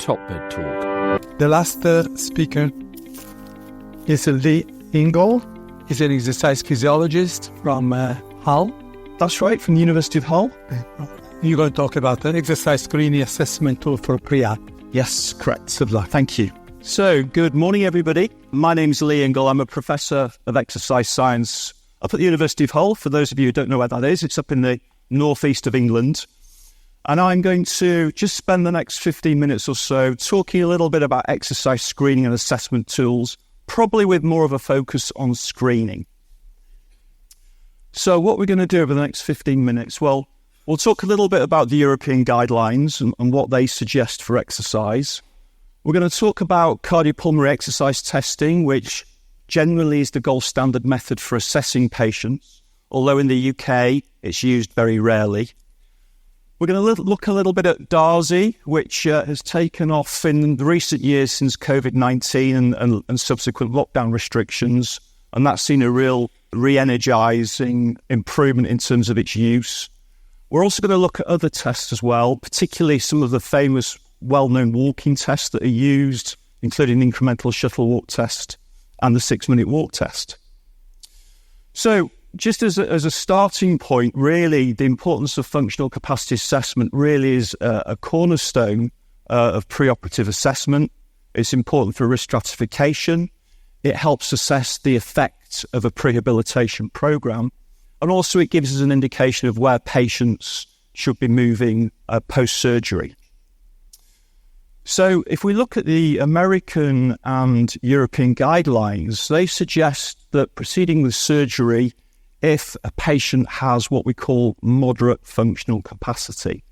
TopMedTalk. The last speaker is Lee Ingle. He's an exercise physiologist from Hull. That's right, from the University of Hull. You're going to talk about the exercise screening assessment tool for prehab. Yes, correct. Good luck. Thank you. So, good morning, everybody. My name's Lee Ingle. I'm a professor of exercise science up at the University of Hull. For those of you who don't know where that is, it's up in the northeast of England. And I'm going to just spend the next 15 minutes or so talking a little bit about exercise screening and assessment tools, probably with more of a focus on screening. So what we're going to do over the next 15 minutes, well, we'll talk a little bit about the European guidelines and what they suggest for exercise. We're going to talk about cardiopulmonary exercise testing, which generally is the gold standard method for assessing patients, although in the UK it's used very rarely. We're going to look a little bit at DARSI, which has taken off in the recent years since COVID-19 and subsequent lockdown restrictions, and that's seen a real re-energising improvement in terms of its use. We're also going to look at other tests as well, particularly some of the famous well-known walking tests that are used, including the incremental shuttle walk test and the 6-minute walk test. So just as a starting point, really, the importance of functional capacity assessment really is a cornerstone of preoperative assessment. It's important for risk stratification. It helps assess the effects of a prehabilitation program. And also it gives us an indication of where patients should be moving post-surgery. So if we look at the American and European guidelines, they suggest that proceeding with surgery if a patient has what we call moderate functional capacity.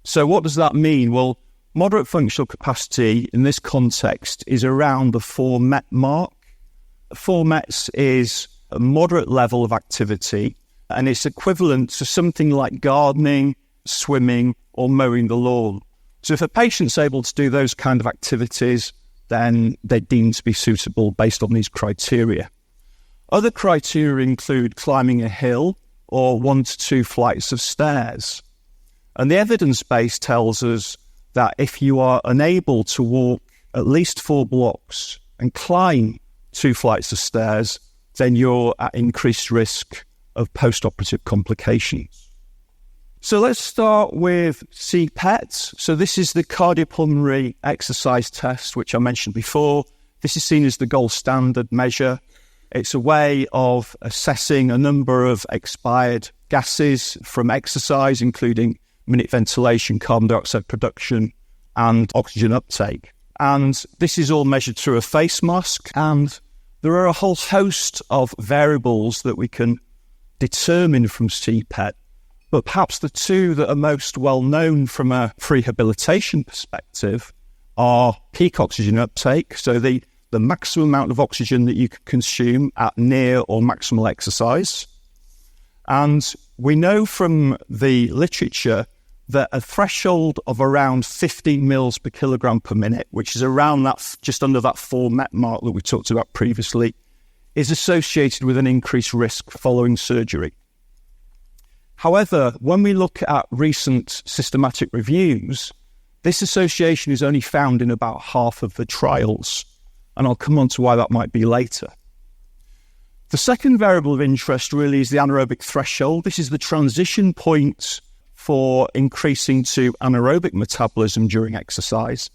So what does that mean? Well, moderate functional capacity in this context is around the 4 MET mark. 4 METs is a moderate level of activity, and it's equivalent to something like gardening, swimming, or mowing the lawn. So if a patient's able to do those kind of activities, then they're deemed to be suitable based on these criteria. Other criteria include climbing a hill or 1 to 2 flights of stairs. And the evidence base tells us that if you are unable to walk at least 4 blocks and climb 2 flights of stairs, then you're at increased risk of post-operative complications. So let's start with CPET. So this is the cardiopulmonary exercise test, which I mentioned before. This is seen as the gold standard measure. It's a way of assessing a number of expired gases from exercise, including minute ventilation, carbon dioxide production, and oxygen uptake. And this is all measured through a face mask. And there are a whole host of variables that we can determine from CPET. But perhaps the 2 that are most well known from a prehabilitation perspective are peak oxygen uptake, so the maximum amount of oxygen that you can consume at near or maximal exercise. And we know from the literature that a threshold of around 15 mils per kilogram per minute, which is around that, just under that 4 MET mark that we talked about previously, is associated with an increased risk following surgery. However, when we look at recent systematic reviews, this association is only found in about half of the trials, and I'll come on to why that might be later. The second variable of interest really is the anaerobic threshold. This is the transition point for increasing to anaerobic metabolism during exercise.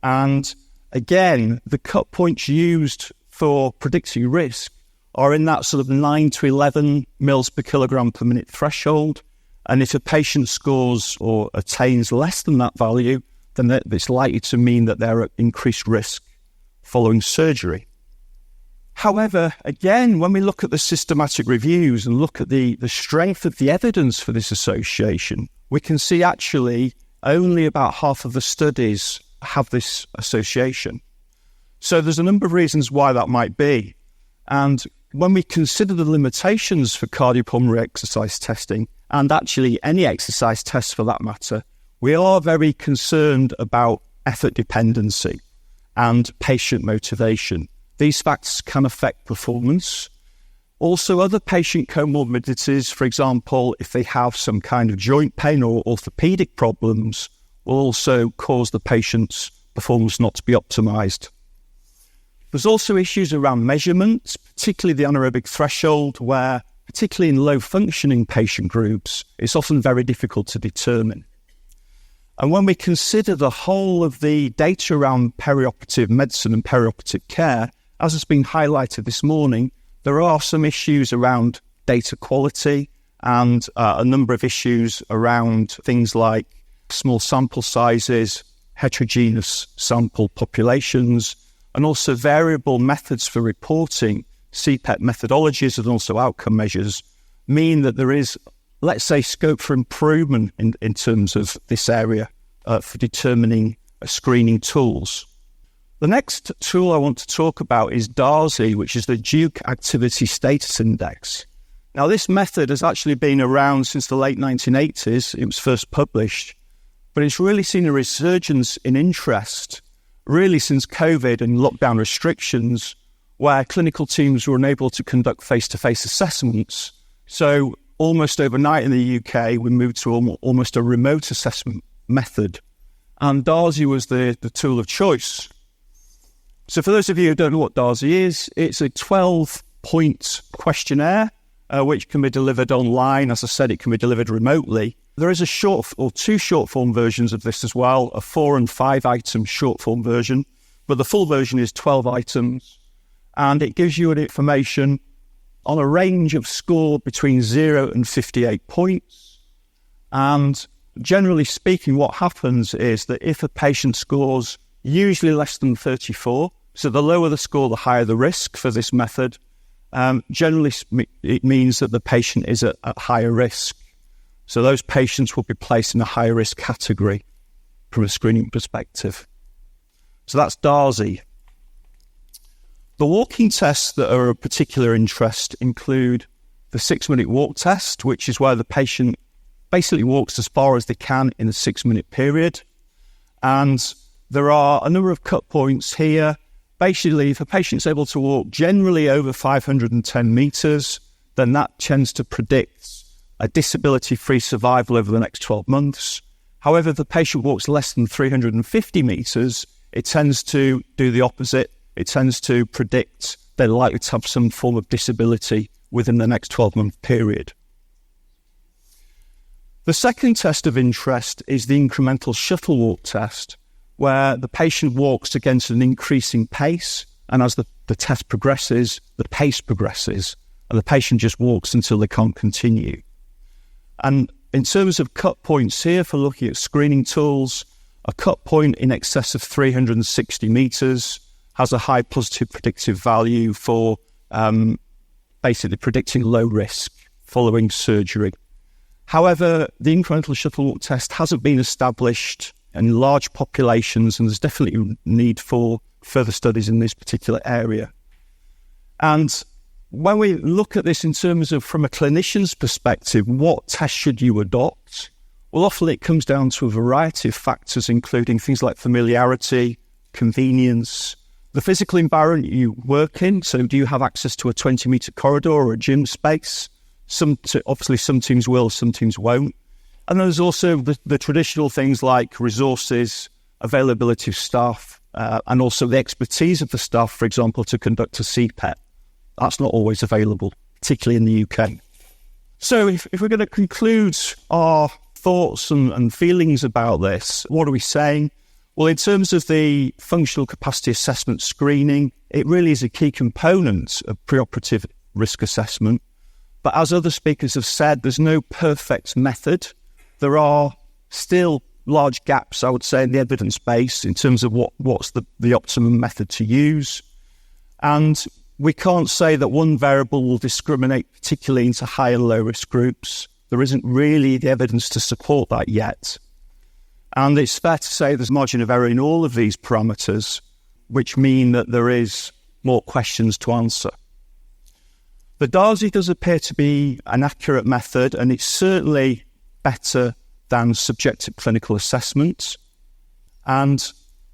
And again, the cut points used for predicting risk are in that sort of 9 to 11 mils per kilogram per minute threshold. And if a patient scores or attains less than that value, then it's likely to mean that they're at increased risk following surgery. However, again, when we look at the systematic reviews and look at the strength of the evidence for this association, we can see actually only about half of the studies have this association. So there's a number of reasons why that might be. And when we consider the limitations for cardiopulmonary exercise testing, and actually any exercise test for that matter, we are very concerned about effort dependency and patient motivation. These factors can affect performance. Also, other patient comorbidities, for example, if they have some kind of joint pain or orthopedic problems, will also cause the patients performance not to be optimized. There's also issues around measurements, particularly the anaerobic threshold, where, particularly in low-functioning patient groups, it's often very difficult to determine. And when we consider the whole of the data around perioperative medicine and perioperative care, as has been highlighted this morning, there are some issues around data quality and a number of issues around things like small sample sizes, heterogeneous sample populations, and also variable methods for reporting CPET methodologies and also outcome measures mean that there is, let's say, scope for improvement in terms of this area for determining screening tools. The next tool I want to talk about is DARSI, which is the Duke Activity Status Index. Now, this method has actually been around since the late 1980s. It was first published, but it's really seen a resurgence in interest, really since COVID and lockdown restrictions, where clinical teams were unable to conduct face-to-face assessments. So almost overnight in the UK, we moved to almost a remote assessment method. And DARSI was the tool of choice. So for those of you who don't know what DARSI is, it's a 12-point questionnaire, which can be delivered online. As I said, it can be delivered remotely. There is two short-form versions of this as well, a 4 and 5 item short-form version, but the full version is 12 items, and it gives you an information on a range of score between 0 and 58 points. And generally speaking, what happens is that if a patient scores usually less than 34, so the lower the score, the higher the risk for this method, generally it means that the patient is at higher risk. So those patients will be placed in a higher risk category from a screening perspective. So that's DARSI. The walking tests that are of particular interest include the 6-minute walk test, which is where the patient basically walks as far as they can in a 6-minute period. And there are a number of cut points here. Basically, if a patient's able to walk generally over 510 metres, then that tends to predict a disability-free survival over the next 12 months. However, if the patient walks less than 350 metres, it tends to do the opposite. It tends to predict they're likely to have some form of disability within the next 12-month period. The second test of interest is the incremental shuttle walk test, where the patient walks against an increasing pace, and as the test progresses, the pace progresses, and the patient just walks until they can't continue. And in terms of cut points here for looking at screening tools, a cut point in excess of 360 metres has a high positive predictive value for basically predicting low risk following surgery. However, the incremental shuttle walk test hasn't been established in large populations, and there's definitely a need for further studies in this particular area. And when we look at this in terms of from a clinician's perspective, what test should you adopt? Well, often it comes down to a variety of factors, including things like familiarity, convenience, the physical environment you work in. So do you have access to a 20-metre corridor or a gym space? Obviously, some teams will, some teams won't. And there's also the traditional things like resources, availability of staff, and also the expertise of the staff, for example, to conduct a CPET. That's not always available, particularly in the UK. So if we're going to conclude our thoughts and feelings about this, what are we saying? Well, in terms of the functional capacity assessment screening, it really is a key component of preoperative risk assessment. But as other speakers have said, there's no perfect method. There are still large gaps, I would say, in the evidence base in terms of what's the optimum method to use. And we can't say that one variable will discriminate particularly into high and low risk groups. There isn't really the evidence to support that yet. And it's fair to say there's margin of error in all of these parameters, which mean that there is more questions to answer. The DARSI does appear to be an accurate method, and it's certainly better than subjective clinical assessment. And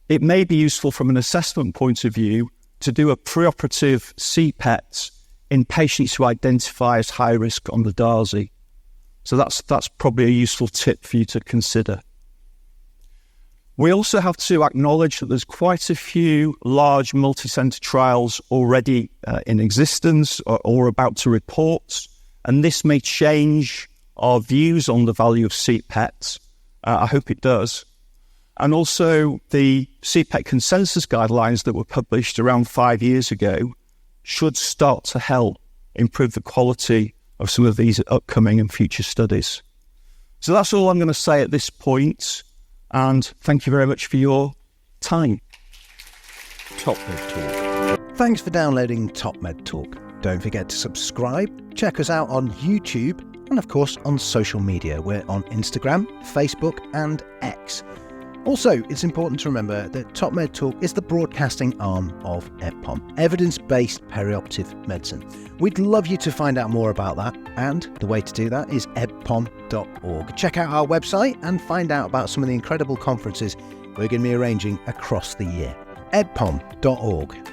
it may be useful from an assessment point of view to do a preoperative CPET in patients who identify as high risk on the DARSI. So that's probably a useful tip for you to consider. We also have to acknowledge that there's quite a few large multi-centre trials already in existence or about to report, and this may change our views on the value of CPET. I hope it does. And also the CPET consensus guidelines that were published around 5 years ago should start to help improve the quality of some of these upcoming and future studies. So that's all I'm going to say at this point, and thank you very much for your time. TopMedTalk. Thanks for downloading TopMedTalk. Don't forget to subscribe, check us out on YouTube, and of course on social media. We're on Instagram, Facebook and X. Also, it's important to remember that TopMedTalk is the broadcasting arm of EBPOM, evidence-based perioperative medicine. We'd love you to find out more about that, and the way to do that is ebpom.org. Check out our website and find out about some of the incredible conferences we're going to be arranging across the year. ebpom.org.